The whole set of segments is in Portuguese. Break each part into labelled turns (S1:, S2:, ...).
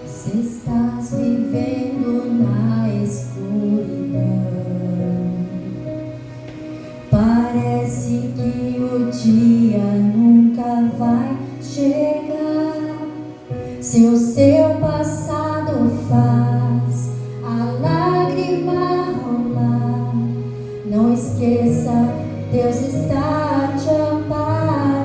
S1: Se estás vivendo na escuridão, parece que o dia nunca vai chegar. Se o seu passado faz a lágrima rolar, não esqueça, Deus está a te amparar.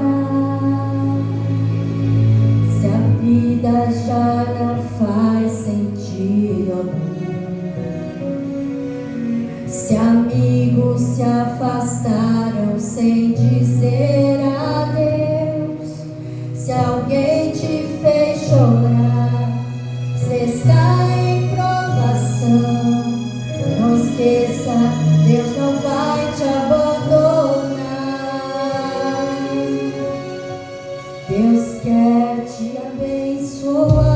S1: Se a vida já não faz sentido algum, se amigos se afastaram sem dizer adeus, se alguém te fez chorar, se está em provação, não esqueça, Deus não vai te abandonar. Deus quer te abençoar,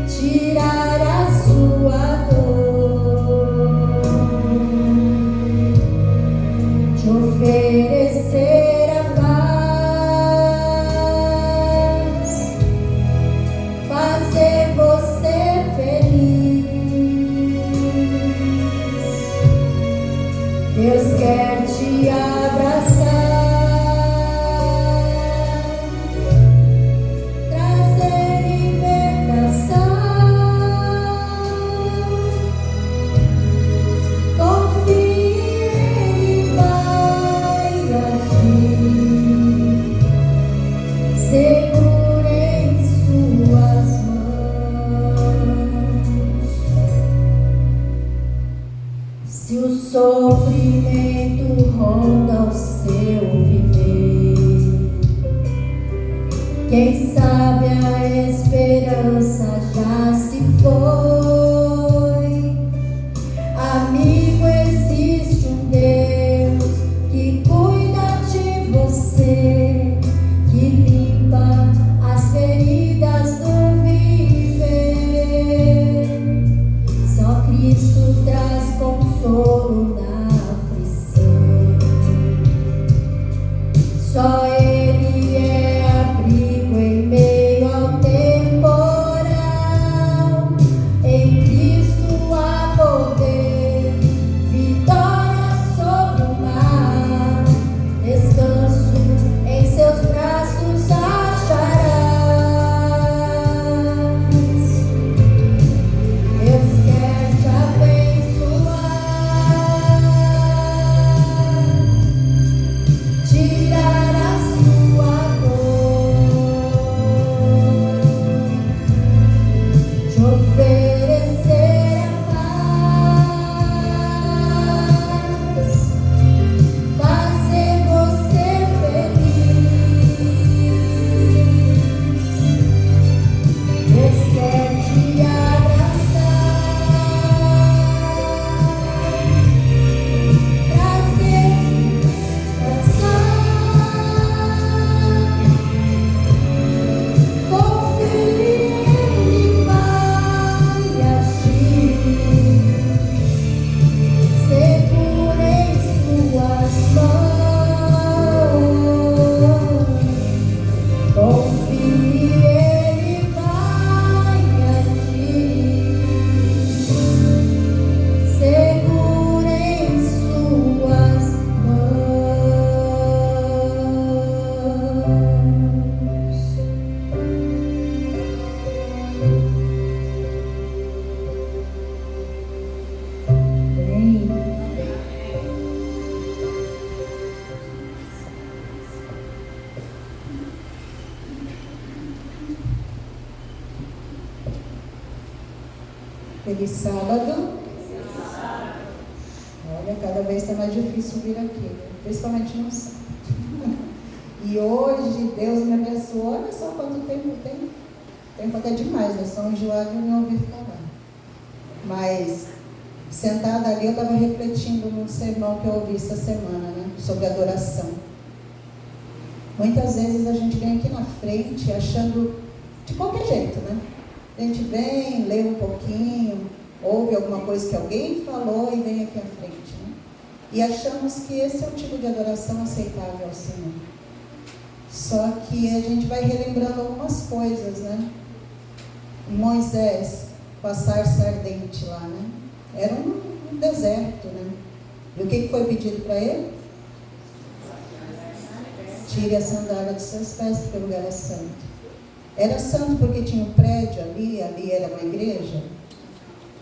S1: tirar a sua dor, te oferecer a paz, fazer você feliz. Deus quer te abraçar, trazer libertação. Confie, Ele vai agir, segura em suas mãos. Se o sofrimento ronda o seu viver, quem sabe a esperança já se foi. Amigo, existe um Deus que cuida de você, que limpa as feridas do viver. Só Cristo traz consolo na aflição. Só Ele é abrigo em meio ao temporal. Em Cristo há poder, vitória sobre o mar. Descanso em seus braços acharás. Deus quer te abençoar, tirar a sua dor, te oferecer a paz, fazer você feliz. Deus quer te abraçar, trazer libertação. Confie, Ele vai agir, segura em suas mãos. Confie, Ele vai agir, segura em suas mãos. Amém.
S2: Feliz sábado. Olha, cada vez está mais difícil vir aqui, principalmente no sábado. E hoje Deus me abençoou. Olha só quanto tempo tem. Tempo até demais, né? Só enjoado e não ouvi falar. Mas sentada ali, eu estava refletindo num sermão que eu ouvi essa semana, né? Sobre adoração. Muitas vezes a gente vem aqui na frente achando de qualquer jeito, né? A gente vem, lê um pouquinho, ouve alguma coisa que alguém falou e vem aqui à frente, né? E achamos que esse é o tipo de adoração aceitável ao Senhor. Só que a gente vai relembrando algumas coisas, né? Moisés, com a sarça ardente lá, né? Era um deserto, né? E o que foi pedido para ele? Tire a sandália dos seus pés, porque o lugar é santo. Era santo porque tinha um prédio ali era uma igreja?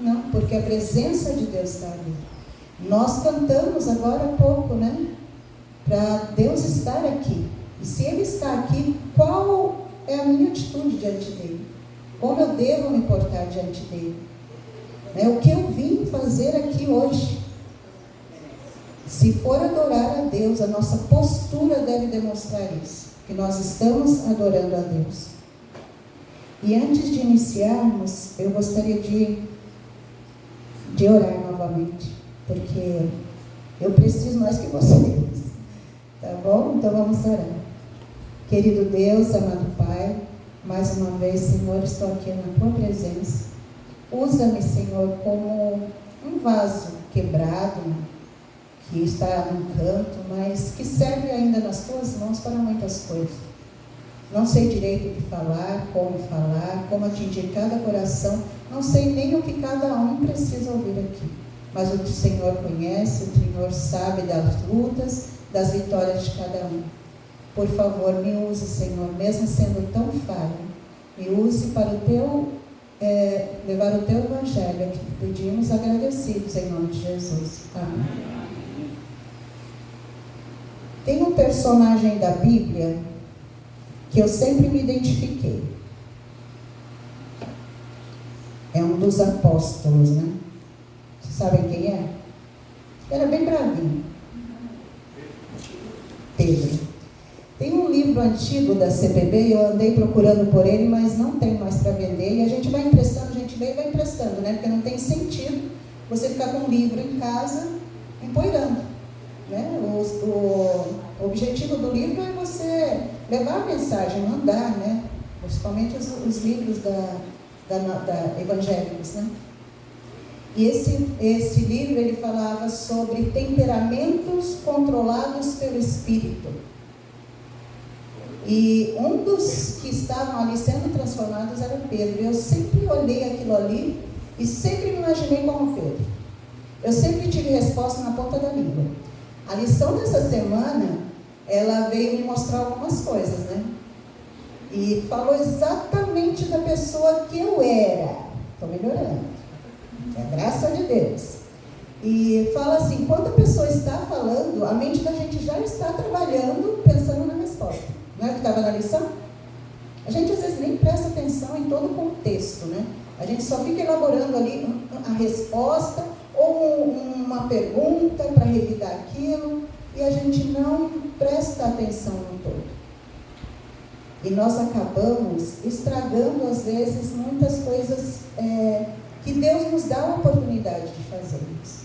S2: Não, porque a presença de Deus está ali. Nós cantamos agora há pouco, né? Para Deus estar aqui. E se Ele está aqui, qual é a minha atitude diante dEle? Como eu devo me portar diante dEle? O que eu vim fazer aqui hoje? Se for adorar a Deus, a nossa postura deve demonstrar isso, que nós estamos adorando a Deus. E antes de iniciarmos, eu gostaria de orar novamente, porque eu preciso mais que vocês, tá bom? Então vamos orar. Querido Deus, amado Pai, mais uma vez, Senhor, estou aqui na Tua presença. Usa-me, Senhor, como um vaso quebrado, que está num canto, mas que serve ainda nas Tuas mãos para muitas coisas. Não sei direito o que falar, como atingir cada coração, não sei nem o que cada um precisa ouvir aqui. Mas o Senhor conhece, o Senhor sabe das lutas, das vitórias de cada um. Por favor, me use, Senhor, mesmo sendo tão falho, me use para levar o Teu Evangelho, que pedimos agradecidos em nome de Jesus. Amém. Tem um personagem da Bíblia que eu sempre me identifiquei. É um dos apóstolos, né? Vocês sabem quem é? Era bem bravinho. Pedro. Tem um livro antigo da CPB, eu andei procurando por ele, mas não tem mais para vender, e a gente vai emprestando, a gente lê e vai emprestando, né? Porque não tem sentido você ficar com um livro em casa empoeirando, né? O objetivo do livro é você levar a mensagem, mandar, né? Principalmente os livros evangélicos, né? E esse livro, ele falava sobre temperamentos controlados pelo Espírito. E um dos que estavam ali sendo transformados era Pedro. Eu sempre olhei aquilo ali e sempre me imaginei como Pedro. Eu sempre tive resposta na ponta da língua. A lição dessa semana, ela veio me mostrar algumas coisas, né? E falou exatamente da pessoa que eu era. Estou melhorando. É graça de Deus. E fala assim, quando a pessoa está falando, a mente da gente já está trabalhando, pensando na resposta. Não é o que estava na lição? A gente às vezes nem presta atenção em todo o contexto, né? A gente só fica elaborando ali a resposta ou uma pergunta para revidar aquilo e a gente não presta atenção no todo. E nós acabamos estragando às vezes muitas coisas que Deus nos dá a oportunidade de fazermos,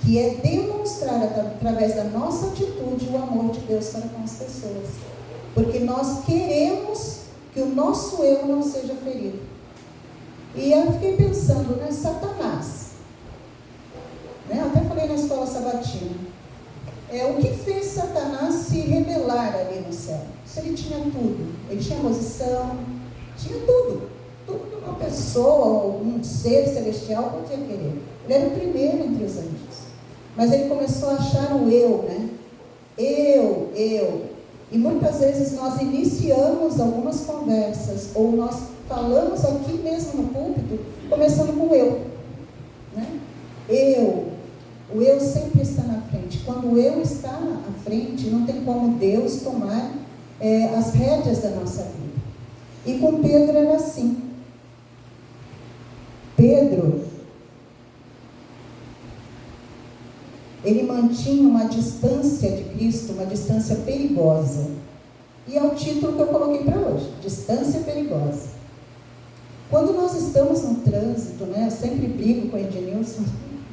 S2: que é demonstrar através da nossa atitude o amor de Deus para com as pessoas. Porque nós queremos que o nosso eu não seja ferido. E eu fiquei pensando, né? Satanás. Né? Até falei na escola sabatina. O que fez Satanás se rebelar ali no céu? Se ele tinha tudo. Ele tinha posição, tinha tudo. Tudo uma pessoa ou um ser celestial podia querer. Ele era o primeiro entre os anjos. Mas ele começou a achar o eu, né? Eu. E muitas vezes nós iniciamos algumas conversas, ou nós falamos aqui mesmo no púlpito, começando com eu. Né? O eu sempre está na frente. Quando o eu está à frente, não tem como Deus tomar as rédeas da nossa vida. E com Pedro era assim. Pedro, ele mantinha uma distância de Cristo, uma distância perigosa. E é o título que eu coloquei para hoje, distância perigosa. Quando nós estamos no trânsito, né, eu sempre brigo com o Ednilson,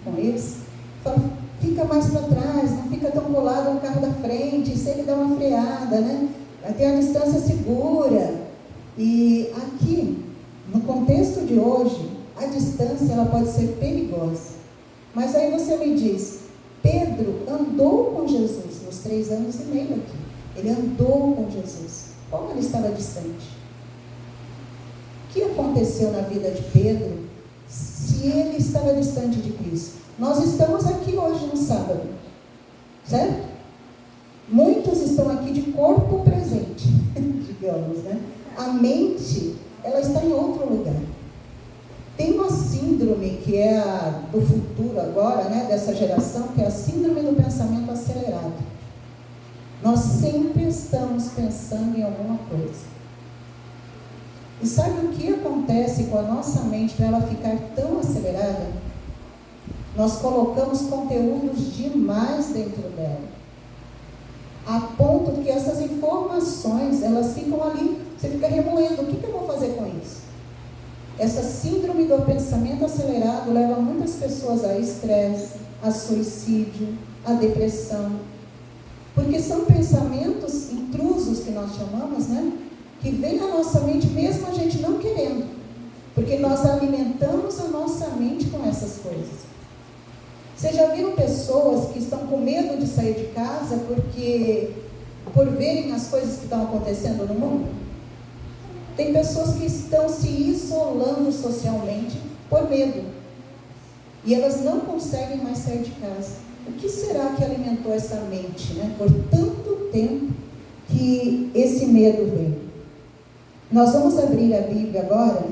S2: com eles, falo, fica mais para trás, não fica tão colado no carro da frente, se ele dá uma freada, né, tem a distância segura. E aqui, no contexto de hoje, a distância ela pode ser perigosa. Mas aí você me diz, Pedro Pedro andou com Jesus nos 3 anos e meio aqui. Ele andou com Jesus. Como ele estava distante? O que aconteceu na vida de Pedro se ele estava distante de Cristo? Nós estamos aqui hoje no sábado, certo? Muitos estão aqui de corpo presente, digamos, né? A mente, ela está em outro lugar. Tem uma síndrome que é a do futuro agora, né? Dessa geração, que é a síndrome do pensamento acelerado. Nós sempre estamos pensando em alguma coisa. E sabe o que acontece com a nossa mente para ela ficar tão acelerada? Nós colocamos conteúdos demais dentro dela, a ponto que essas informações, elas ficam ali, você fica remoendo, o que eu vou fazer com isso? Essa síndrome do pensamento acelerado leva muitas pessoas a estresse, a suicídio, a depressão, porque são pensamentos intrusos que nós chamamos, né? Que vem na nossa mente mesmo a gente não querendo, porque nós alimentamos a nossa mente com essas coisas. Vocês já viram pessoas que estão com medo de sair de casa por verem as coisas que estão acontecendo no mundo? Tem pessoas que estão se isolando socialmente por medo, e elas não conseguem mais sair de casa. O que será que alimentou essa mente, né? Por tanto tempo que esse medo veio. Nós vamos abrir a Bíblia agora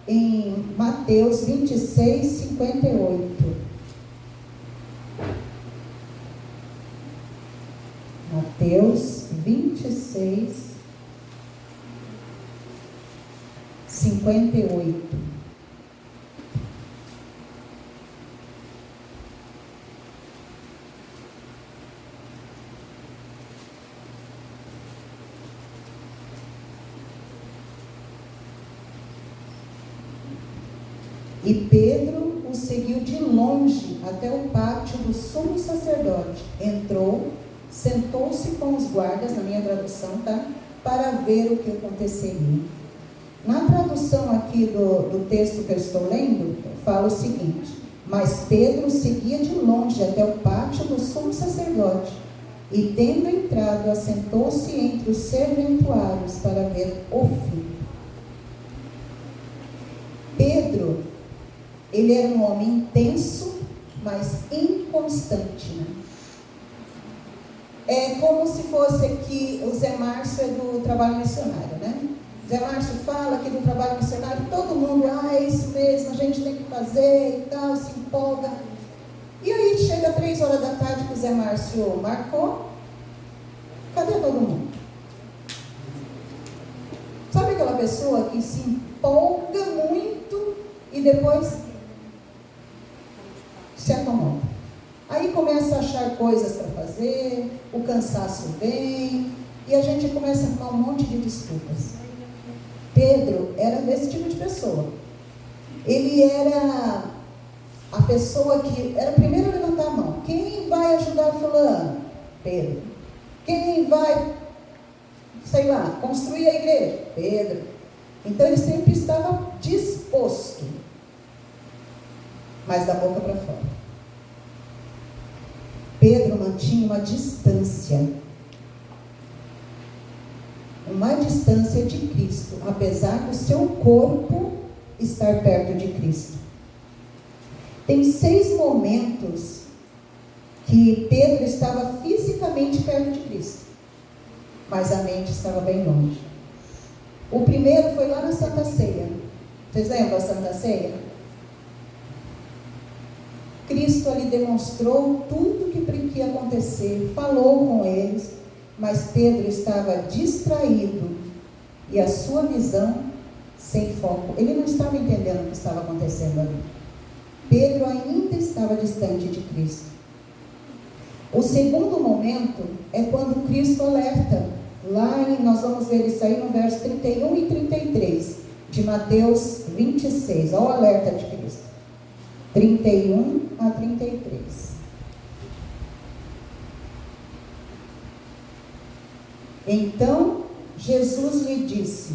S2: em Mateus 26, 58. Mateus 26, 58. E Pedro o seguiu de longe até o pátio do sumo sacerdote. Entrou, sentou-se com os guardas, na minha tradução, tá? Para ver o que aconteceria. Na tradução aqui do texto que eu estou lendo, fala o seguinte: mas Pedro seguia de longe até o pátio do sumo sacerdote, e tendo entrado, assentou-se entre os serventuários para ver o fim. Pedro, ele era um homem intenso, mas inconstante, né? É como se fosse aqui, o Zé Márcio é do trabalho missionário, né? Zé Márcio fala aqui do trabalho missionário, todo mundo, é isso mesmo, a gente tem que fazer e tal, se empolga. E aí chega 3 horas da tarde que o Zé Márcio marcou, cadê todo mundo? Sabe aquela pessoa que se empolga muito e depois se acomoda? Aí começa a achar coisas para fazer, o cansaço vem, e a gente começa a arrumar um monte de desculpas. Pedro era desse tipo de pessoa. Ele era a pessoa que era o primeiro a levantar a mão. Quem vai ajudar fulano? Pedro. Quem vai, sei lá, construir a igreja? Pedro. Então ele sempre estava disposto, mas da boca para fora. Pedro mantinha uma distância de Cristo, apesar do seu corpo estar perto de Cristo. Tem 6 momentos que Pedro estava fisicamente perto de Cristo, mas a mente estava bem longe. O primeiro foi lá na Santa Ceia. Vocês lembram da Santa Ceia? Cristo ali demonstrou tudo o que ia acontecer, falou com eles, mas Pedro estava distraído e a sua visão sem foco. Ele não estava entendendo o que estava acontecendo ali. Pedro ainda estava distante de Cristo. O segundo momento é quando Cristo alerta. Nós vamos ver isso aí no verso 31 e 33 de Mateus 26. Olha o alerta de Cristo. 31 a 33. Então Jesus lhe disse: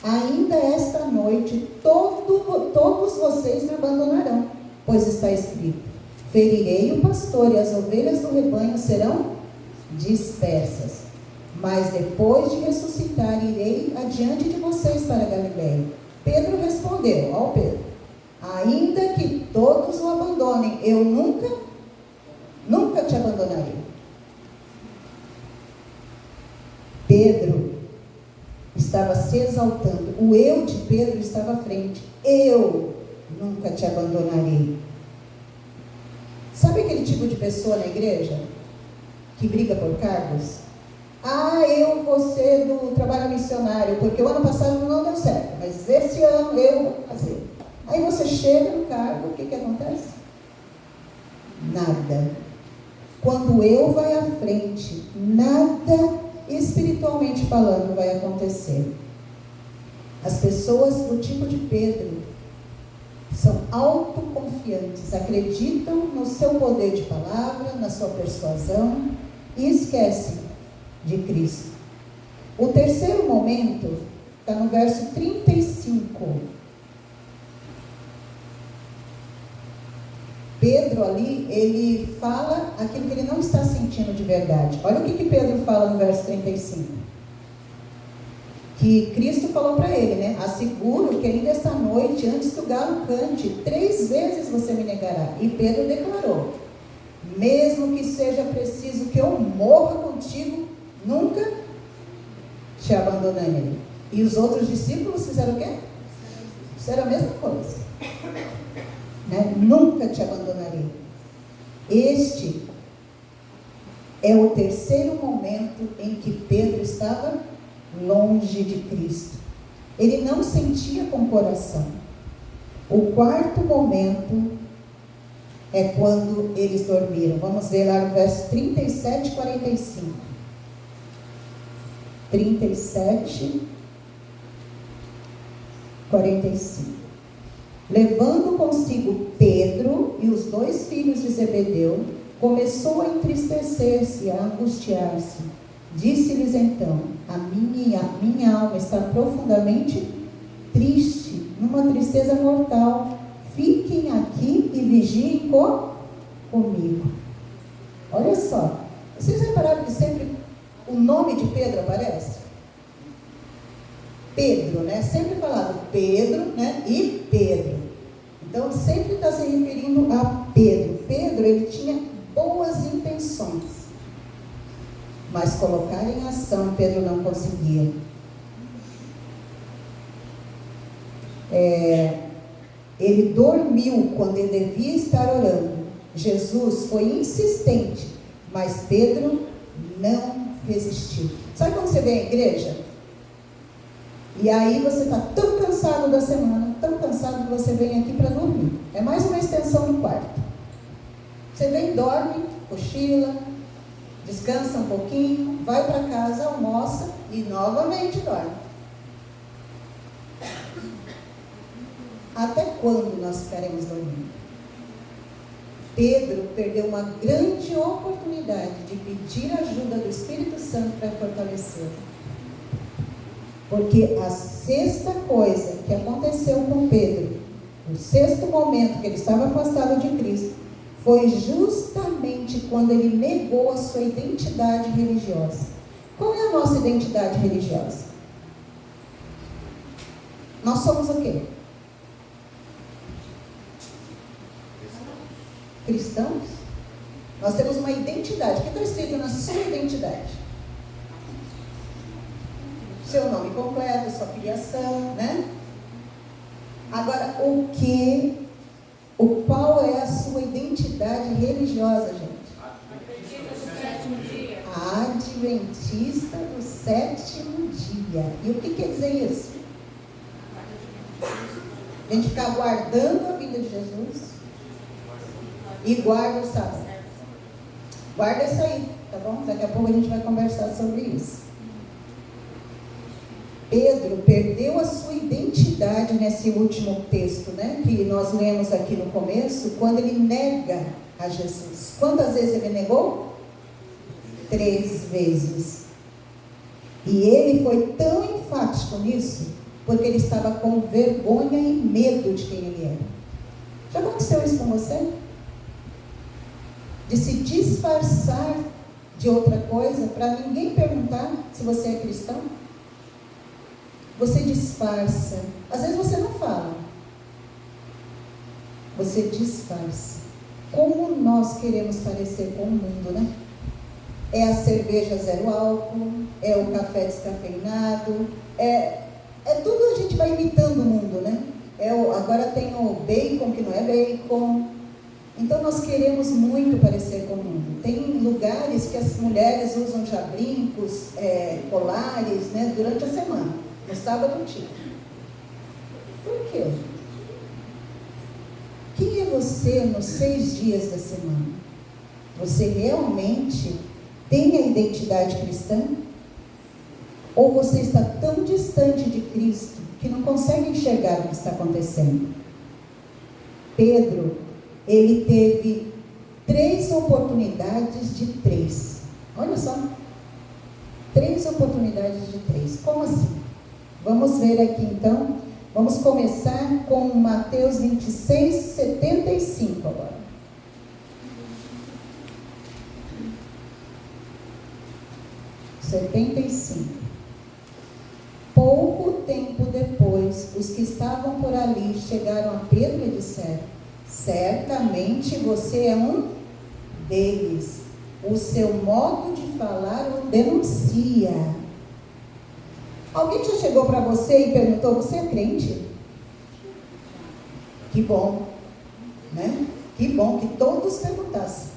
S2: ainda esta noite todos vocês me abandonarão, pois está escrito: Ferirei o pastor e as ovelhas do rebanho serão dispersas. Mas depois de ressuscitar, irei adiante de vocês para Galiléia. Pedro respondeu, ó Pedro, ainda que todos o abandonem, eu nunca te abandonarei. Pedro estava se exaltando, o eu de Pedro estava à frente. Eu nunca te abandonarei. Sabe aquele tipo de pessoa na igreja que briga por cargos? Eu vou ser do trabalho missionário, porque o ano passado não deu certo, mas esse ano eu vou fazer. Aí você chega no cargo, o que acontece? Nada. Quando eu vai à frente, nada espiritualmente falando vai acontecer. As pessoas do tipo de Pedro são autoconfiantes, acreditam no seu poder de palavra, na sua persuasão e esquecem de Cristo. O terceiro momento está no verso 35. Pedro ali, ele fala aquilo que ele não está sentindo de verdade. Olha o que Pedro fala no verso 35. Que Cristo falou para ele, né? Asseguro que ainda esta noite, antes que o galo cante, 3 vezes você me negará. E Pedro declarou, mesmo que seja preciso que eu morra contigo, nunca te abandonarei. E os outros discípulos fizeram o quê? Fizeram a mesma coisa. Né? Nunca te abandonarei. Este é o terceiro momento em que Pedro estava longe de Cristo. Ele não sentia com o coração. O quarto momento é quando eles dormiram. Vamos ver lá no verso 37 e 45. 37, 45. Levando consigo Pedro e os 2 filhos de Zebedeu, começou a entristecer-se, a angustiar-se. Disse-lhes então, a minha alma está profundamente triste, numa tristeza mortal. Fiquem aqui e vigiem comigo. Olha só, vocês repararam que sempre o nome de Pedro aparece? Pedro, né? Sempre falado Pedro, né? E Pedro. Então, sempre está se referindo a Pedro. Pedro, ele tinha boas intenções, mas colocar em ação, Pedro não conseguia. Ele dormiu quando ele devia estar orando. Jesus foi insistente, mas Pedro não resistiu. Sabe quando você vem à igreja? E aí você está tão cansado da semana, tão cansado que você vem aqui para dormir. É mais uma extensão do quarto. Você vem, dorme, cochila, descansa um pouquinho, vai para casa, almoça e novamente dorme. Até quando nós ficaremos dormindo? Pedro perdeu uma grande oportunidade de pedir ajuda do Espírito Santo para fortalecê-lo. Porque a sexta coisa que aconteceu com Pedro, o sexto momento que ele estava afastado de Cristo, foi justamente quando ele negou a sua identidade religiosa. Qual é a nossa identidade religiosa? Nós somos o quê? Cristãos? Nós temos uma identidade. O que está escrito na sua identidade? Seu nome completo, sua filiação, né? Agora, qual é a sua identidade religiosa, gente? Adventista do sétimo dia. E o que quer dizer isso? A gente ficar aguardando a vinda de Jesus e guarda o sábado. Guarda isso aí, tá bom? Daqui a pouco a gente vai conversar sobre isso. Pedro perdeu a sua identidade nesse último texto, né? Que nós lemos aqui no começo, quando ele nega a Jesus. Quantas vezes ele negou? 3 vezes. E ele foi tão enfático nisso, porque ele estava com vergonha e medo de quem ele era. Já aconteceu isso com você? de se disfarçar de outra coisa para ninguém perguntar se você é cristão? Você disfarça. Às vezes você não fala. Você disfarça. Como nós queremos parecer com o mundo, né? É a cerveja zero álcool, é o café descafeinado, é tudo, a gente vai imitando o mundo, né? Agora tem o bacon, que não é bacon. Então nós queremos muito parecer com o mundo. Tem lugares que as mulheres usam já brincos, colares, né, durante a semana. No sábado não tinha. Por quê? Quem é você nos 6 dias da semana? Você realmente tem a identidade cristã? Ou você está tão distante de Cristo que não consegue enxergar o que está acontecendo? Pedro, ele teve 3 oportunidades de 3. Olha só. 3 oportunidades de 3. Como assim? Vamos ver aqui então. Vamos começar com Mateus 26, 75 agora. Pouco tempo depois, os que estavam por ali chegaram a Pedro e disseram: certamente você é um deles. O seu modo de falar o denuncia. Alguém já chegou para você e perguntou: você é crente? Que bom, né? Que bom que todos perguntassem,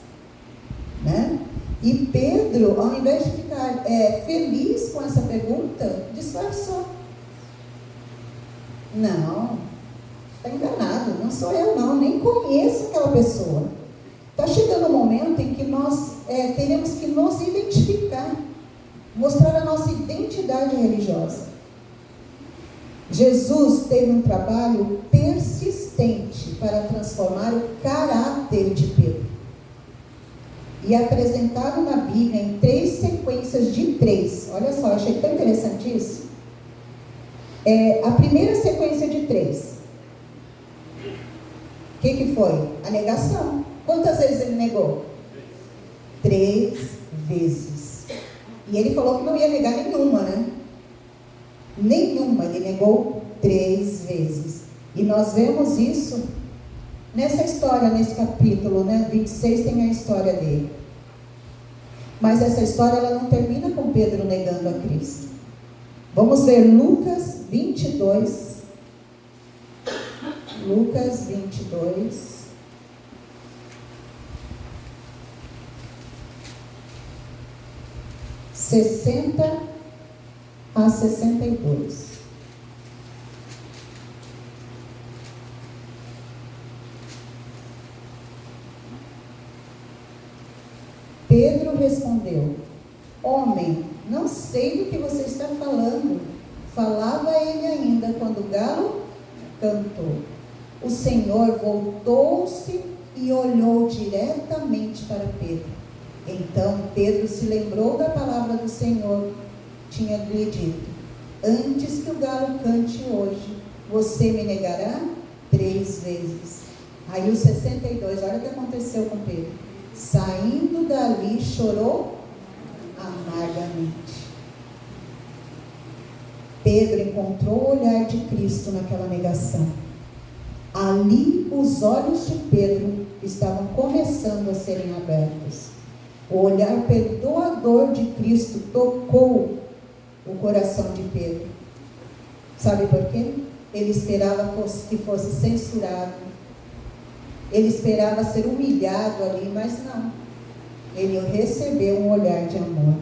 S2: né? E Pedro, ao invés de ficar feliz com essa pergunta, disfarçou. Não, está enganado, não sou eu não, nem conheço aquela pessoa. Está chegando um momento em que nós teremos que nos identificar, mostrar a nossa identidade religiosa. Jesus teve um trabalho persistente para transformar o caráter de Pedro. E apresentado na Bíblia em 3 sequências de 3. Olha só, achei tão interessante isso. A primeira sequência de 3. O que foi? A negação. Quantas vezes ele negou? 3 vezes. E ele falou que não ia negar nenhuma, né? Nenhuma. Ele negou 3 vezes. E nós vemos isso nessa história, nesse capítulo, né? 26 tem a história dele. Mas essa história ela não termina com Pedro negando a Cristo. Vamos ver Lucas 22. Lucas 22. (60 a 62). Pedro respondeu: homem, não sei do que você está falando. Falava ele ainda quando o galo cantou. O Senhor voltou-se e olhou diretamente para Pedro. Então Pedro se lembrou da palavra do Senhor. Tinha lhe dito: antes que o galo cante hoje, você me negará 3 vezes. Aí o 62, olha o que aconteceu com Pedro. Saindo dali, chorou amargamente. Pedro encontrou o olhar de Cristo naquela negação. Ali, os olhos de Pedro estavam começando a serem abertos. O olhar perdoador de Cristo tocou o coração de Pedro. Sabe por quê? Ele esperava que fosse censurado. Ele esperava ser humilhado ali, mas não. Ele recebeu um olhar de amor.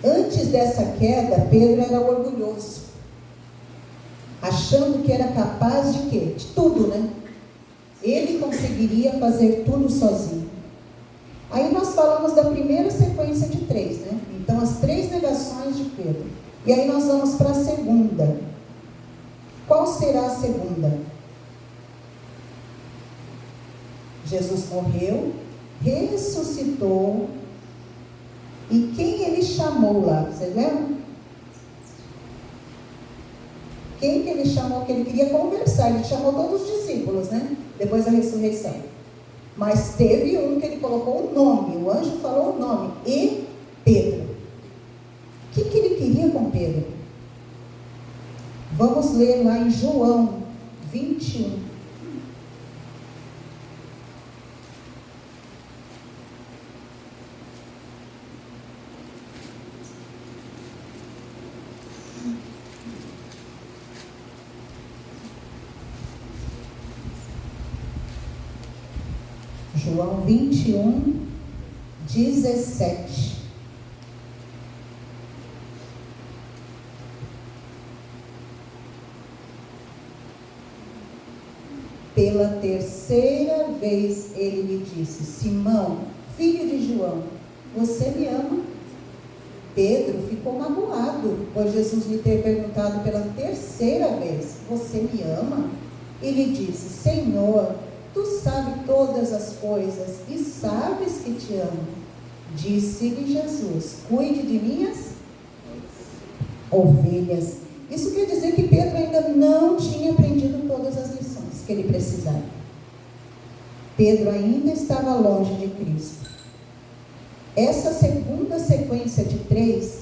S2: Antes dessa queda, Pedro era orgulhoso, achando que era capaz de quê? De tudo, né? Ele conseguiria fazer tudo sozinho. Aí nós falamos da primeira sequência de 3, né? Então, as 3 negações de Pedro. E aí nós vamos para a segunda. Qual será a segunda? Jesus morreu, ressuscitou, e quem ele chamou lá? Vocês lembram? Quem que ele chamou? Que ele queria conversar. Ele chamou todos os discípulos, né? Depois da ressurreição. Mas teve um que ele colocou o nome, o anjo falou o nome, e Pedro. O que ele queria com Pedro? Vamos ler lá em João 21. João 21, 17. Pela terceira vez ele lhe disse: Simão, filho de João, você me ama? Pedro ficou magoado por Jesus lhe ter perguntado pela terceira vez: você me ama? E lhe disse: Senhor, tu sabes todas as coisas e sabes que te amo. Disse-lhe Jesus: cuide de minhas ovelhas. Isso quer dizer que Pedro ainda não tinha aprendido todas as lições que ele precisava. Pedro ainda estava longe de Cristo. Essa segunda sequência de 3,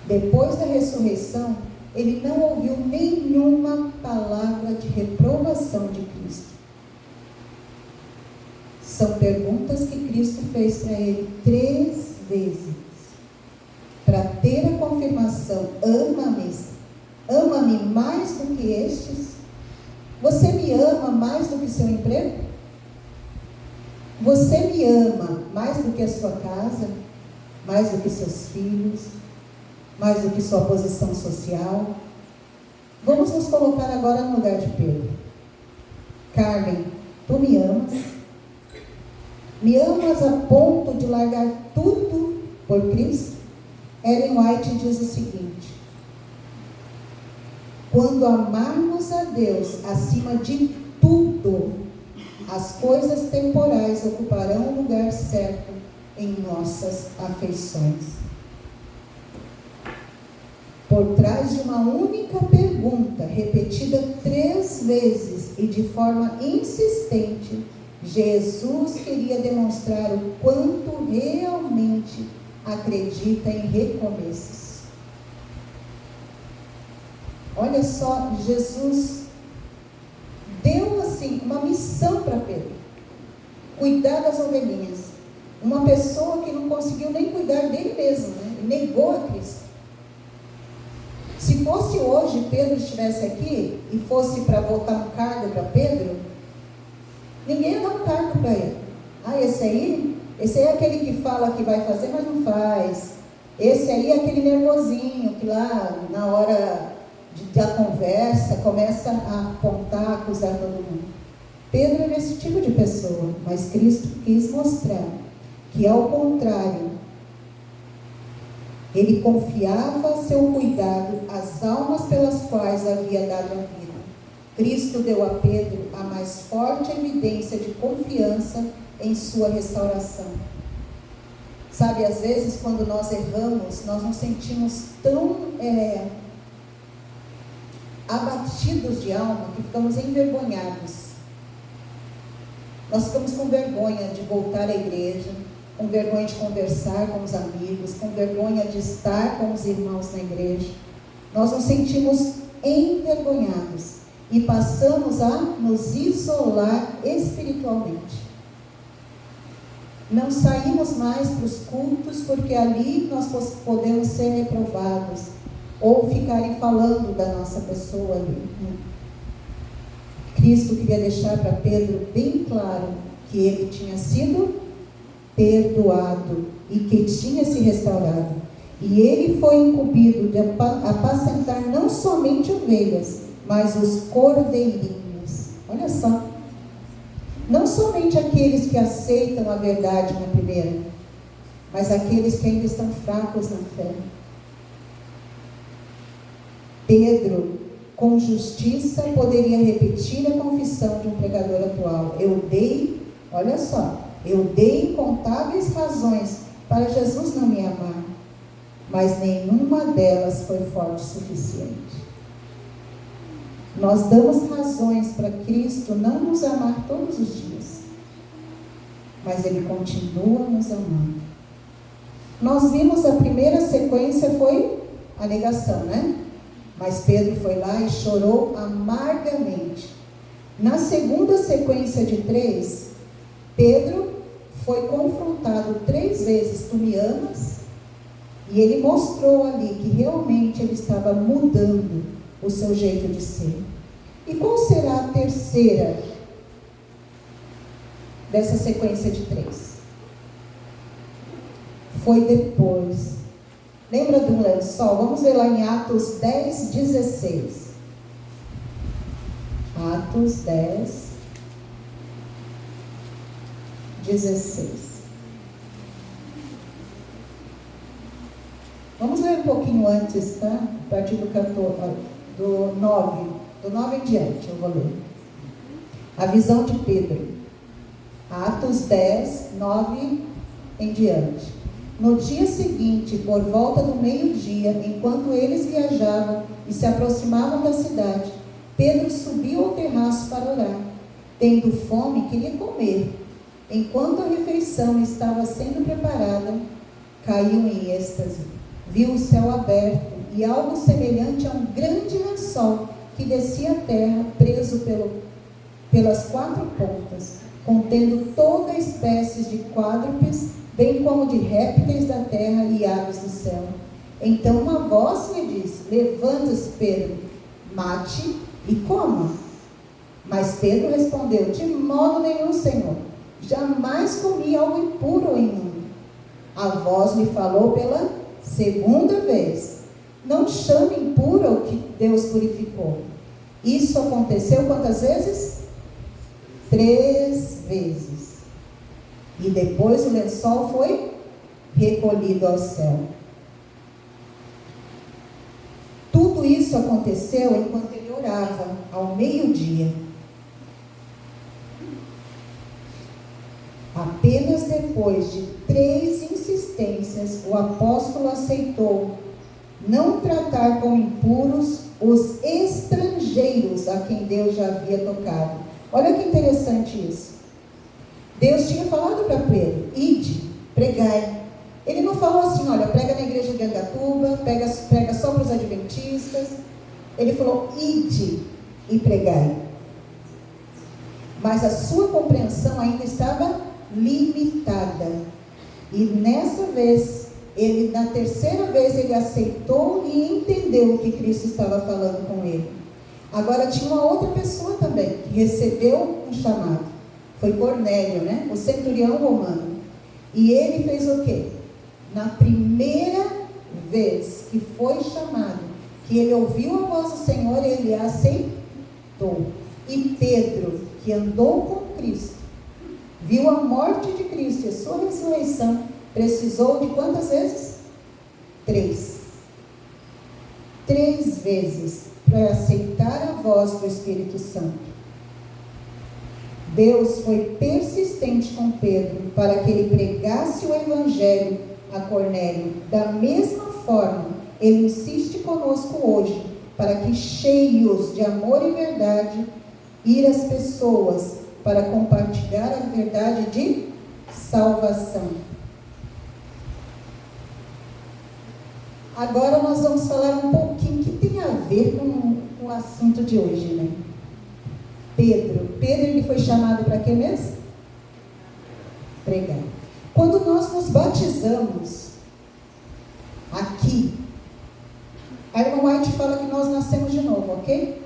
S2: depois da ressurreição, ele não ouviu nenhuma palavra de reprovação de Cristo. São perguntas que Cristo fez para ele 3 vezes, para ter a confirmação: ama-me mais do que estes? Você me ama mais do que seu emprego? Você me ama mais do que a sua casa? Mais do que seus filhos? Mais do que sua posição social? Vamos nos colocar agora no lugar de Pedro. Carmen, tu me amas? Me amas a ponto de largar tudo por Cristo? Ellen White diz o seguinte: quando amarmos a Deus acima de tudo, as coisas temporais ocuparão o lugar certo em nossas afeições. Por trás de uma única pergunta, repetida 3 vezes e de forma insistente, Jesus queria demonstrar o quanto realmente acredita em recomeços. Olha só, Jesus deu assim uma missão para Pedro: cuidar das ovelhinhas. Uma pessoa que não conseguiu nem cuidar dele mesmo, né? Negou a Cristo. Se fosse hoje, Pedro estivesse aqui e fosse para voltar um cargo para Pedro, ninguém ia dar um cargo para ele. Esse aí é aquele que fala que vai fazer, mas não faz. Esse aí é aquele nervosinho que lá na hora da conversa começa a apontar, acusar todo mundo. Pedro era esse tipo de pessoa, mas Cristo quis mostrar que, ao contrário, ele confiava a seu cuidado as almas pelas quais havia dado a vida. Cristo deu a Pedro a mais forte evidência de confiança em sua restauração. Sabe, às vezes quando nós erramos, nós nos sentimos tão abatidos de alma que ficamos envergonhados. Nós ficamos com vergonha de voltar à igreja, com vergonha de conversar com os amigos, com vergonha de estar com os irmãos na igreja. Nós nos sentimos envergonhados e passamos a nos isolar espiritualmente. Não saímos mais para os cultos porque ali nós podemos ser reprovados ou ficarem falando da nossa pessoa ali. Cristo queria deixar para Pedro bem claro que ele tinha sido perdoado e que tinha se restaurado. E ele foi incumbido de apacentar não somente ovelhas, mas os cordeirinhos. Olha só. Não somente aqueles que aceitam a verdade na primeira, mas aqueles que ainda estão fracos na fé. Pedro, com justiça, poderia repetir a confissão de um pregador atual: eu dei incontáveis razões para Jesus não me amar, mas nenhuma delas foi forte o suficiente. Nós damos razões para Cristo não nos amar todos os dias. mas Ele continua nos amando. Nós vimos a primeira sequência foi a negação, né? Mas Pedro foi lá e chorou amargamente. Na segunda sequência de 3, Pedro foi confrontado 3 vezes: tu me amas? E ele mostrou ali que realmente ele estava mudando o seu jeito de ser. E qual será a terceira dessa sequência de 3? Foi depois. Lembra do lençol? Vamos ver lá em Atos 10, 16. Atos 10, 16. Vamos ver um pouquinho antes, tá? A partir do 14, do 9. Do 9 em diante, eu vou ler. A visão de Pedro. Atos 10, 9 em diante. No dia seguinte, por volta do meio-dia, enquanto eles viajavam e se aproximavam da cidade, Pedro subiu ao terraço para orar. Tendo fome, queria comer. Enquanto a refeição estava sendo preparada, caiu em êxtase. Viu o céu aberto e algo semelhante a um grande lençol que descia à terra, preso pelas 4 pontas, contendo toda espécie de quádrupes, bem como de répteis da terra e aves do céu. Então uma voz lhe disse: levanta-se, Pedro, mate e coma. Mas Pedro respondeu: de modo nenhum, Senhor, jamais comi algo impuro ou imundo. A voz lhe falou pela segunda vez: não chame impuro o que Deus purificou. Isso aconteceu quantas vezes? 3 vezes. E depois o lençol foi recolhido ao céu. Tudo isso aconteceu enquanto ele orava, ao meio-dia. Apenas depois de 3 insistências, o apóstolo aceitou não tratar como impuros os estrangeiros a quem Deus já havia tocado. Olha que interessante isso. Deus tinha falado para Pedro: ide, pregai. Ele não falou assim: olha, prega na igreja de Angatuba, prega só para os adventistas. Ele falou: ide e pregai. Mas a sua compreensão ainda estava limitada. E nessa vez, na terceira vez, ele aceitou e entendeu o que Cristo estava falando com ele. Agora tinha uma outra pessoa também que recebeu um chamado. Foi Cornélio, né? O centurião romano. E ele fez o quê? Na primeira vez que foi chamado, que ele ouviu a voz do Senhor, ele aceitou. E Pedro, que andou com Cristo, viu a morte de Cristo e a sua ressurreição, precisou de quantas vezes? 3. 3 vezes para aceitar a voz do Espírito Santo. Deus foi persistente com Pedro para que ele pregasse o Evangelho a Cornélio. Da mesma forma, ele insiste conosco hoje, para que, cheios de amor e verdade, ir às pessoas para compartilhar a verdade de salvação. Agora nós vamos falar um pouquinho que tem a ver com o assunto de hoje, né? Pedro, ele foi chamado para quê mesmo? Pregar. Quando nós nos batizamos aqui, a irmã White fala que nós nascemos de novo, ok?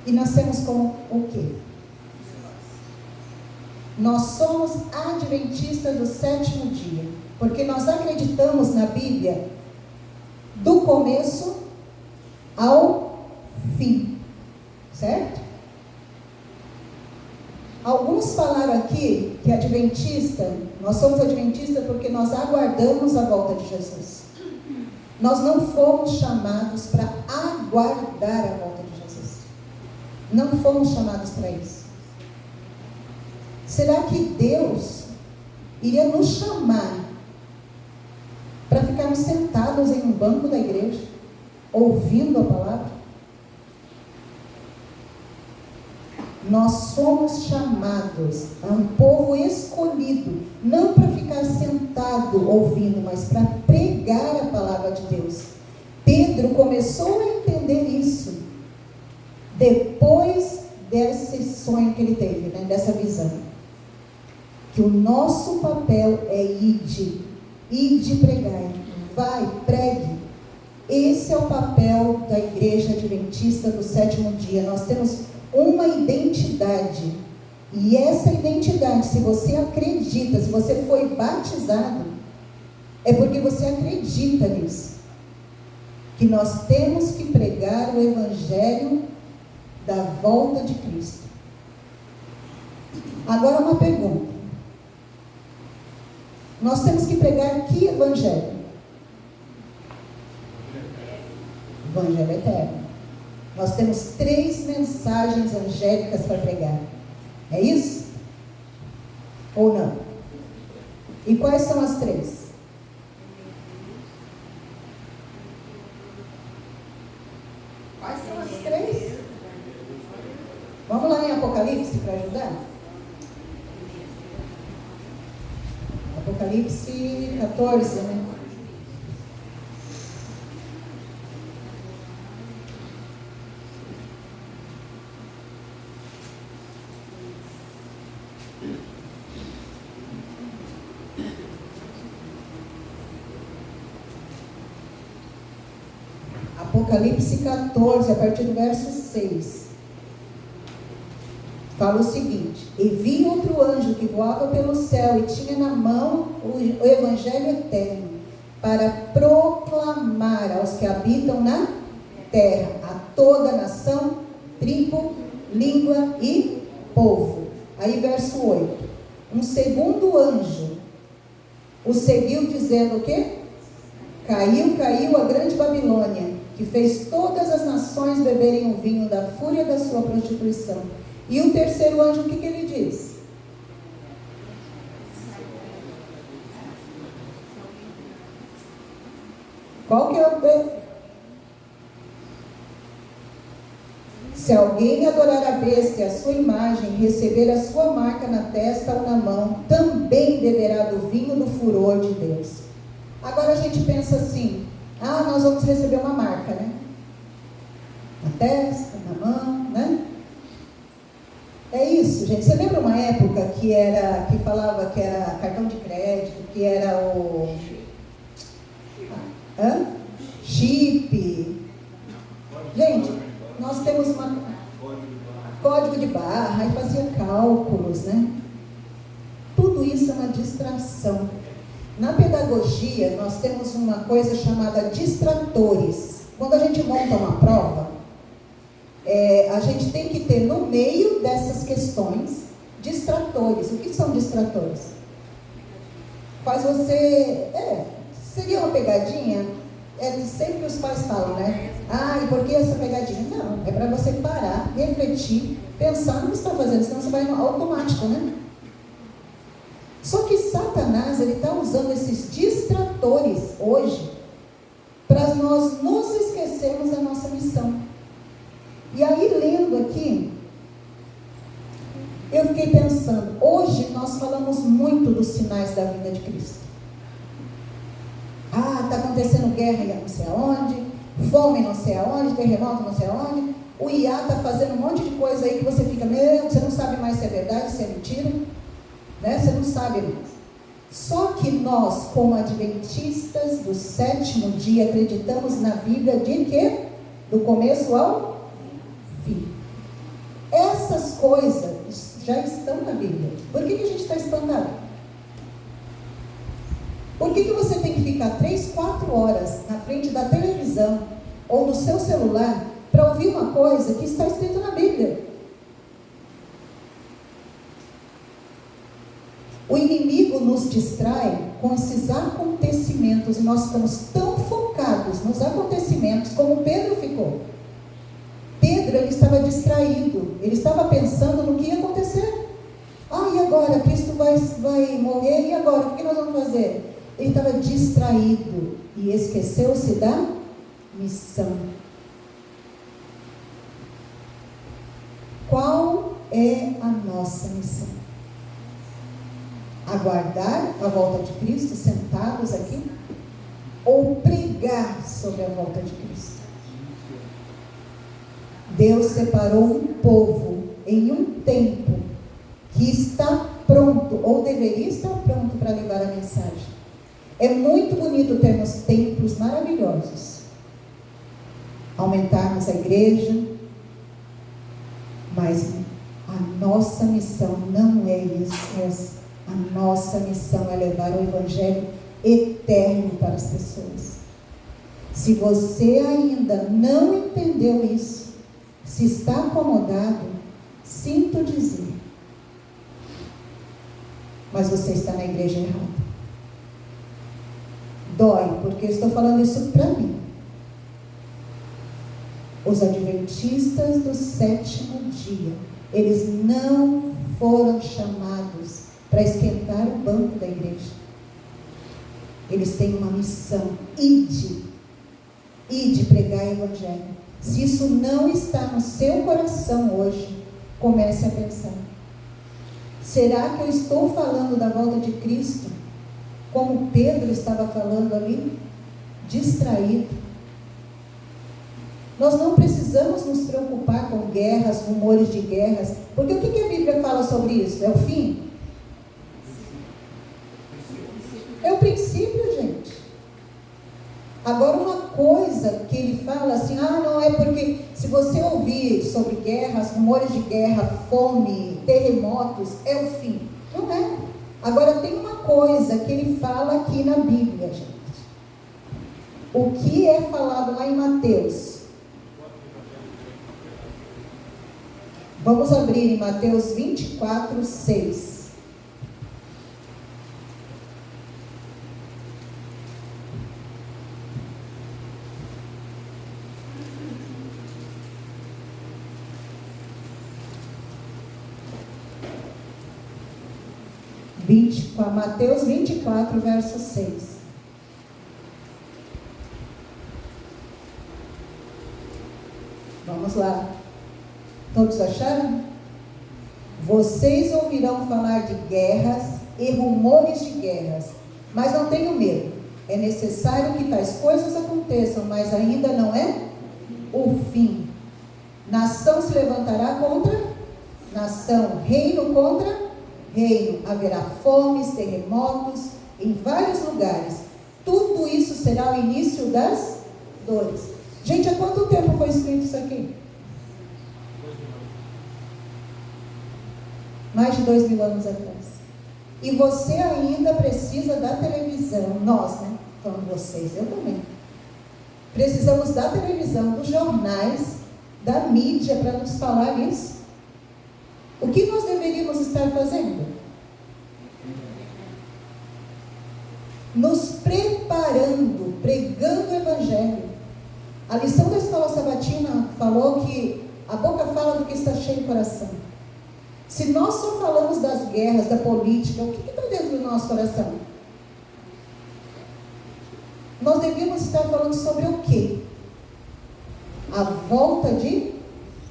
S2: E nascemos como o quê? Nós somos adventistas do 7º dia, porque nós acreditamos na Bíblia do começo ao fim, certo? Alguns falaram aqui que nós somos adventistas porque nós aguardamos a volta de Jesus. Nós não fomos chamados para aguardar a volta de Jesus. Não fomos chamados para isso. Será que Deus iria nos chamar para ficarmos sentados em um banco da igreja, ouvindo a palavra? Nós somos chamados a um povo escolhido, não para ficar sentado ouvindo, mas para pregar a palavra de Deus. Pedro começou a entender isso depois desse sonho que ele teve, né? Dessa visão. Que o nosso papel é ide pregar. Vai, pregue. Esse é o papel da Igreja Adventista do Sétimo Dia. Nós temos uma identidade. E essa identidade, se você acredita, se você foi batizado, é porque você acredita nisso. Que nós temos que pregar o Evangelho da volta de Cristo. Agora uma pergunta. Nós temos que pregar que Evangelho? Evangelho eterno. Nós temos 3 mensagens angélicas para pregar. É isso? Ou não? E quais são as 3? Quais são as 3? Vamos lá em Apocalipse para ajudar? Apocalipse 14, né? Apocalipse 14, a partir do verso 6. Fala o seguinte: e vi outro anjo que voava pelo céu e tinha na mão o Evangelho eterno, para proclamar aos que habitam na terra, a toda nação, tribo, língua e povo. Aí verso 8. Um segundo anjo o seguiu dizendo o quê? Caiu a grande Babilônia, que fez todas as nações beberem o vinho da fúria da sua prostituição. E o terceiro anjo, o que ele diz? Qual que é o... Se alguém adorar a besta e a sua imagem, receber a sua marca na testa ou na mão, também beberá do vinho do furor de Deus. Agora a gente pensa assim, nós vamos receber uma marca, né? Na testa, na mão, né? É isso, gente. Você lembra uma época que falava que era cartão de crédito, que era o... chip. Gente, nós temos código de barra, aí fazia cálculos, né? Tudo isso é uma distração. Na pedagogia, nós temos uma coisa chamada distratores. Quando a gente monta uma prova, a gente tem que ter no meio dessas questões distratores. O que são distratores? Faz você... seria uma pegadinha? Sempre os pais falam, né? E por que essa pegadinha? Não, é para você parar, refletir, pensar no que você está fazendo, senão você vai no automático, né? Só que Satanás, ele está usando esses distratores hoje para nós nos esquecermos da nossa missão. E aí, lendo aqui, eu fiquei pensando, hoje nós falamos muito dos sinais da vinda de Cristo. Está acontecendo guerra em não sei aonde, fome não sei aonde, terremoto não sei aonde, o IA está fazendo um monte de coisa aí que você fica, você não sabe mais se é verdade, se é mentira, né? Você não sabe mais. Só que nós, como adventistas do sétimo dia, acreditamos na Bíblia de quê? Do começo ao fim. Essas coisas já estão na Bíblia. Por que a gente está espantado? Por que você tem que ficar 3, 4 horas na frente da televisão ou do seu celular para ouvir uma coisa que está escrita na Bíblia? O inimigo nos distrai com esses acontecimentos e nós ficamos tão focados nos acontecimentos como Pedro ficou. Pedro, ele estava distraído, ele estava pensando no que ia acontecer. E agora? Cristo vai morrer, e agora? O que nós vamos fazer? Ele estava distraído e esqueceu-se da missão. Qual é a nossa missão? Aguardar a volta de Cristo sentados aqui? Ou pregar sobre a volta de Cristo? Deus separou um povo em um tempo que está pronto, ou deveria estar pronto para levar a mensagem. É muito bonito termos templos maravilhosos, aumentarmos a igreja, mas a nossa missão não é isso. A nossa missão é levar o Evangelho eterno para as pessoas. Se você ainda não entendeu isso, se está acomodado, sinto dizer, mas você está na igreja errada. Dói, porque eu estou falando isso para mim. Os adventistas do sétimo dia, eles não foram chamados para esquentar o banco da igreja. Eles têm uma missão: ide pregar o Evangelho. Se isso não está no seu coração hoje, comece a pensar: será que eu estou falando da volta de Cristo como Pedro estava falando ali? Distraído. Nós não precisamos nos preocupar com guerras, rumores de guerras, porque o que a Bíblia fala sobre isso? É o fim? É o princípio, gente. Agora, uma coisa que ele fala assim, não é porque se você ouvir sobre guerras, rumores de guerra, fome, terremotos, é o fim. Não é. Agora, tem uma coisa que ele fala aqui na Bíblia, gente. O que é falado lá em Mateus? Vamos abrir em Mateus 24, 6. Mateus 24, verso 6. Vamos lá. Todos acharam? Vocês ouvirão falar de guerras e rumores de guerras, mas não tenham medo. É necessário que tais coisas aconteçam, mas ainda não é o fim. Nação se levantará contra nação, reino contra reino. Haverá fomes, terremotos em vários lugares. Tudo isso será o início das dores. Gente, há quanto tempo foi escrito isso aqui? Mais de 2000 anos atrás. E você ainda precisa da televisão. Nós, né? Falando vocês, eu também. Precisamos da televisão, dos jornais, da mídia para nos falar isso. O que nós deveríamos estar fazendo? Nos preparando, pregando o Evangelho. A lição da escola sabatina falou que a boca fala do que está cheio o coração. Se nós só falamos das guerras, da política, o que está dentro do nosso coração? Nós devíamos estar falando sobre o quê? A volta de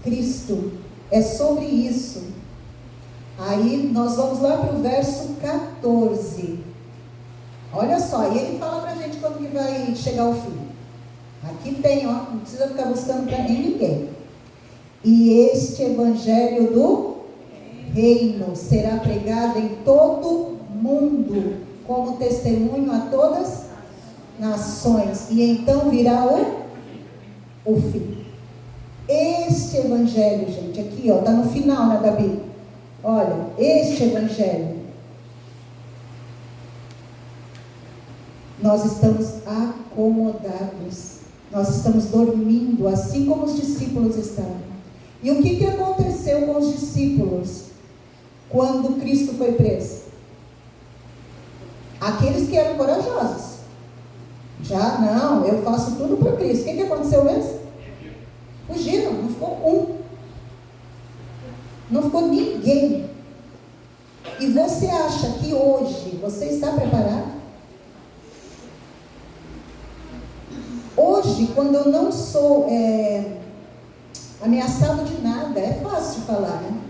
S2: Cristo. É sobre isso. Aí nós vamos lá para o verso 14. Olha só, e ele fala para a gente quando que vai chegar o fim. Aqui tem, ó, não precisa ficar buscando para ninguém. E este evangelho do reino será pregado em todo mundo, como testemunho a todas as nações, e então virá o fim. Este evangelho, gente, aqui, ó, está no final, né, da Bíblia. Olha, este evangelho, nós estamos acomodados, nós estamos dormindo, assim como os discípulos estavam. E o que aconteceu com os discípulos quando Cristo foi preso? Aqueles que eram corajosos, já não, eu faço tudo para Cristo. O que aconteceu mesmo? Fugiram, não ficou um, não ficou ninguém. E você acha que hoje você está preparado? Hoje, quando eu não sou ameaçado de nada, é fácil falar, né?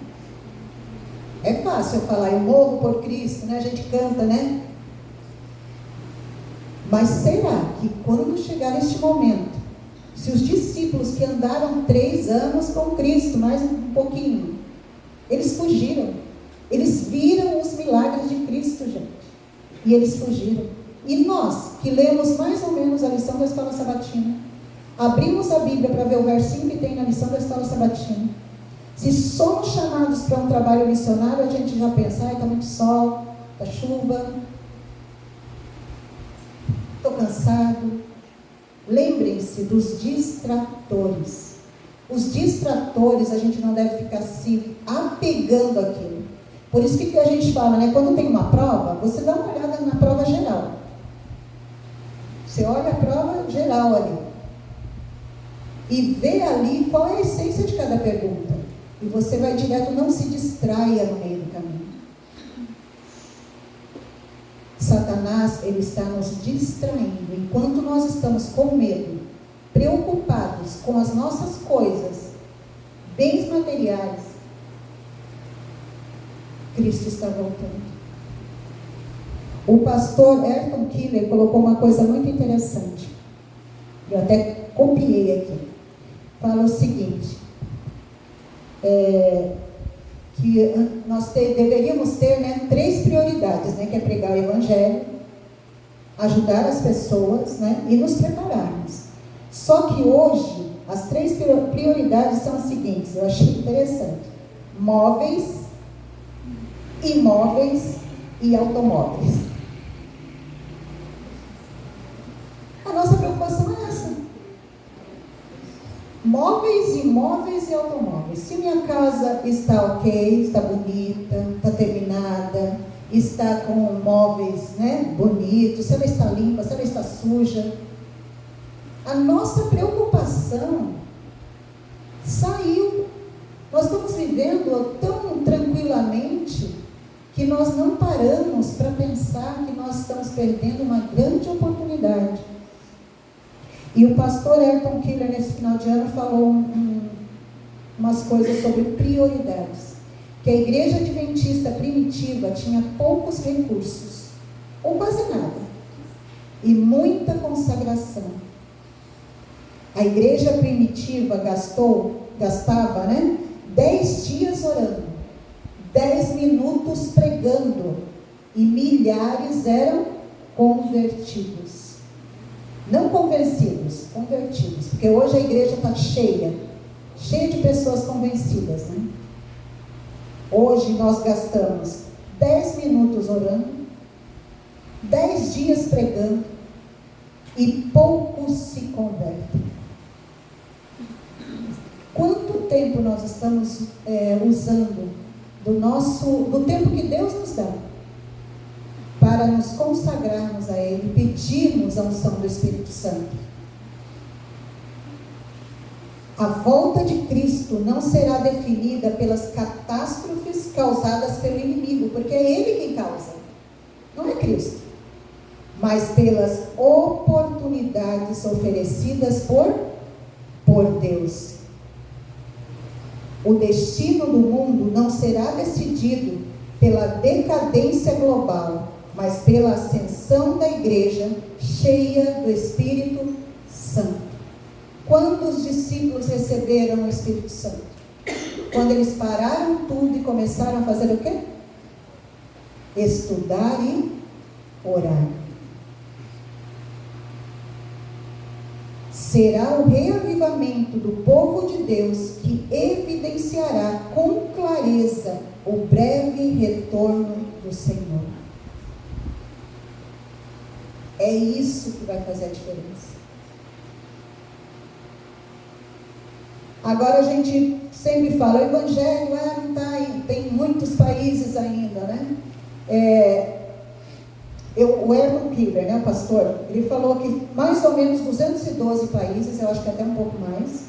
S2: É fácil eu falar, eu morro por Cristo, né? A gente canta, né? Mas será que quando chegar este momento, se os discípulos que andaram 3 anos com Cristo, mais um pouquinho, eles fugiram, eles viram os milagres de Cristo, gente, e eles fugiram. E nós, que lemos mais ou menos a lição da escola sabatina, abrimos a Bíblia para ver o versinho que tem na lição da escola sabatina. Se somos chamados para um trabalho missionário, a gente já pensa, está muito sol, está chuva, estou cansado. Lembrem-se dos distratores. Os distratores, a gente não deve ficar se apegando àquilo. Por isso que a gente fala, né? Quando tem uma prova, você dá uma olhada na prova geral. Você olha a prova geral ali. E vê ali qual é a essência de cada pergunta. E você vai direto, não se distraia no meio do caminho. Satanás, ele está nos distraindo. Enquanto nós estamos com medo, preocupados com as nossas coisas, bens materiais, Cristo está voltando. O pastor Ayrton Keller colocou uma coisa muito interessante. Eu até copiei aqui. Fala o seguinte, que nós deveríamos ter, né, 3 prioridades, né, que é pregar o Evangelho, ajudar as pessoas, né, e nos prepararmos. Só que hoje, as 3 prioridades são as seguintes, eu achei interessante: móveis, imóveis e automóveis. A nossa preocupação é essa. Móveis, imóveis e automóveis. Se minha casa está ok, está bonita, está terminada, está com móveis, né, bonitos, se ela está limpa, se ela está suja, a nossa preocupação saiu. Nós estamos vivendo tão tranquilamente que nós não paramos para pensar que nós estamos perdendo uma grande oportunidade. E o pastor Ayrton Keller, nesse final de ano, falou umas coisas sobre prioridades. Que a igreja adventista primitiva tinha poucos recursos, ou quase nada, e muita consagração. A igreja primitiva gastava, né, 10 dias orando, 10 minutos pregando, e milhares eram convertidos. Não convencidos, convertidos. Porque hoje a igreja está cheia de pessoas convencidas, né? Hoje nós gastamos 10 minutos orando, 10 dias pregando, e poucos se convertem. Quanto tempo nós estamos usando do tempo que Deus nos dá para nos consagrarmos a Ele, pedirmos a unção do Espírito Santo? A volta de Cristo não será definida pelas catástrofes causadas pelo inimigo, porque é Ele quem causa, não é Cristo, mas pelas oportunidades oferecidas por Deus. O destino do mundo não será decidido pela decadência global, mas pela ascensão da igreja cheia do Espírito Santo. Quando os discípulos receberam o Espírito Santo? Quando eles pararam tudo e começaram a fazer o quê? Estudar e orar. Será o reavivamento do povo de Deus que evidenciará com clareza o breve retorno do Senhor. É isso que vai fazer a diferença. Agora a gente sempre fala, o Evangelho não está aí, tem muitos países ainda, né? O Ayrton Keller, né, o pastor, ele falou que mais ou menos 212 países, eu acho que até um pouco mais,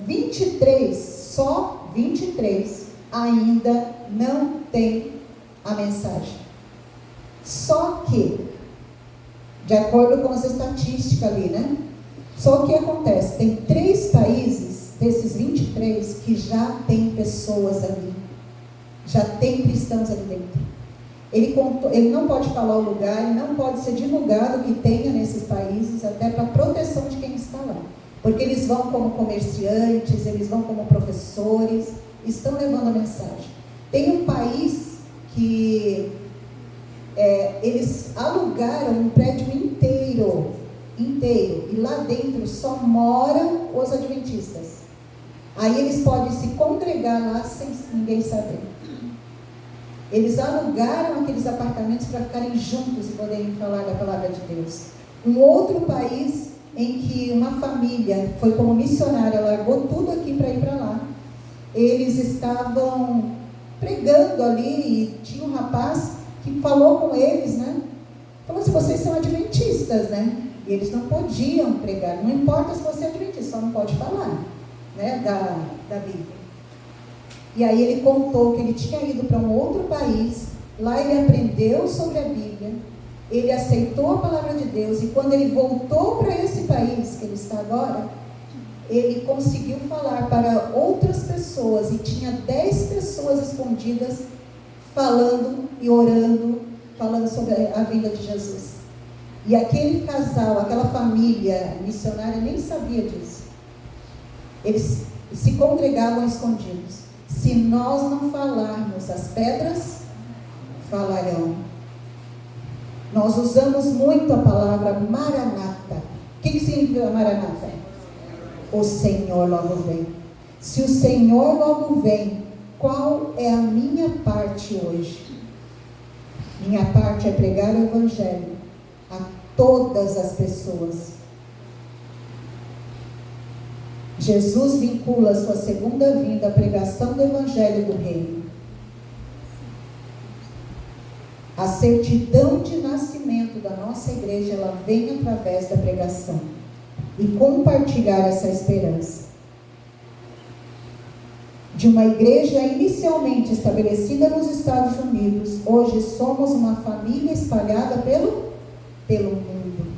S2: 23, só 23 ainda não tem a mensagem. Só que, de acordo com as estatísticas ali, né? Só que acontece, tem três países desses 23 que já tem pessoas ali, já tem cristãos ali dentro. Ele não pode falar o lugar, e não pode ser divulgado que tenha nesses países, até para proteção de quem está lá. Porque eles vão como comerciantes, eles vão como professores, estão levando a mensagem. Tem um país que eles alugaram um prédio inteiro, e lá dentro só moram os adventistas. Aí eles podem se congregar lá sem ninguém saber. Eles alugaram aqueles apartamentos para ficarem juntos e poderem falar da palavra de Deus. Um outro país em que uma família foi como missionária, largou tudo aqui para ir para lá. Eles estavam pregando ali e tinha um rapaz que falou com eles, né? Falou assim: vocês são adventistas, né? E eles não podiam pregar. Não importa se você é adventista, só não pode falar, né, da Bíblia. E aí ele contou que ele tinha ido para um outro país, lá ele aprendeu sobre a Bíblia, ele aceitou a palavra de Deus, e quando ele voltou para esse país que ele está agora, ele conseguiu falar para outras pessoas, e tinha 10 pessoas escondidas, falando e orando, falando sobre a vinda de Jesus. E aquele casal, aquela família missionária nem sabia disso. Eles se congregavam escondidos. Se nós não falarmos, as pedras falarão. Nós usamos muito a palavra Maranata. O que significa Maranata? O Senhor logo vem. Se o Senhor logo vem, qual é a minha parte hoje? Minha parte é pregar o Evangelho a todas as pessoas. Jesus vincula a sua segunda vinda à pregação do Evangelho do Reino. A certidão de nascimento da nossa igreja, ela vem através da pregação e compartilhar essa esperança. De uma igreja inicialmente estabelecida nos Estados Unidos, hoje somos uma família espalhada pelo mundo.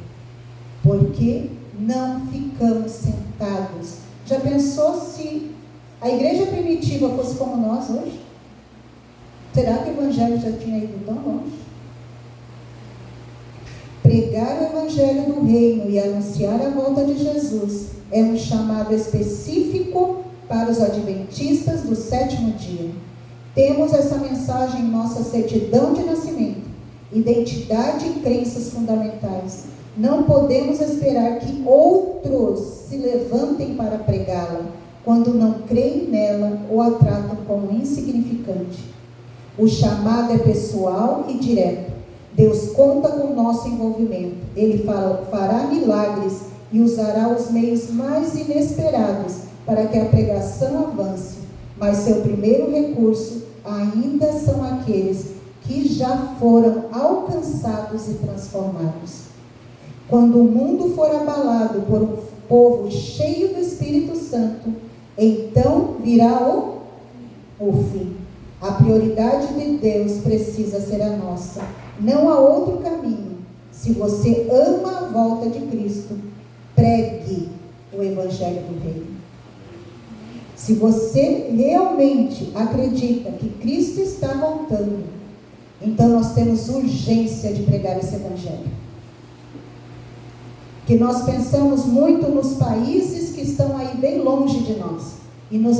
S2: Porque não ficamos sentados. Já pensou se a igreja primitiva fosse como nós hoje? Será que o Evangelho já tinha ido tão longe? Pregar o Evangelho do Reino e anunciar a volta de Jesus é um chamado específico para os adventistas do sétimo dia. Temos essa mensagem em nossa certidão de nascimento, identidade e crenças fundamentais. Não podemos esperar que outros se levantem para pregá-la, quando não creem nela ou a tratam como insignificante. O chamado é pessoal e direto. Deus conta com o nosso envolvimento. Ele fará milagres e usará os meios mais inesperados para que a pregação avance. Mas seu primeiro recurso ainda são aqueles que já foram alcançados e transformados. Quando o mundo for abalado por um povo cheio do Espírito Santo, então virá o fim. A prioridade de Deus precisa ser a nossa. Não há outro caminho. Se você ama a volta de Cristo, pregue o Evangelho do Reino. Se você realmente acredita que Cristo está voltando, então nós temos urgência de pregar esse Evangelho. Que nós pensamos muito nos países que estão aí bem longe de nós e nos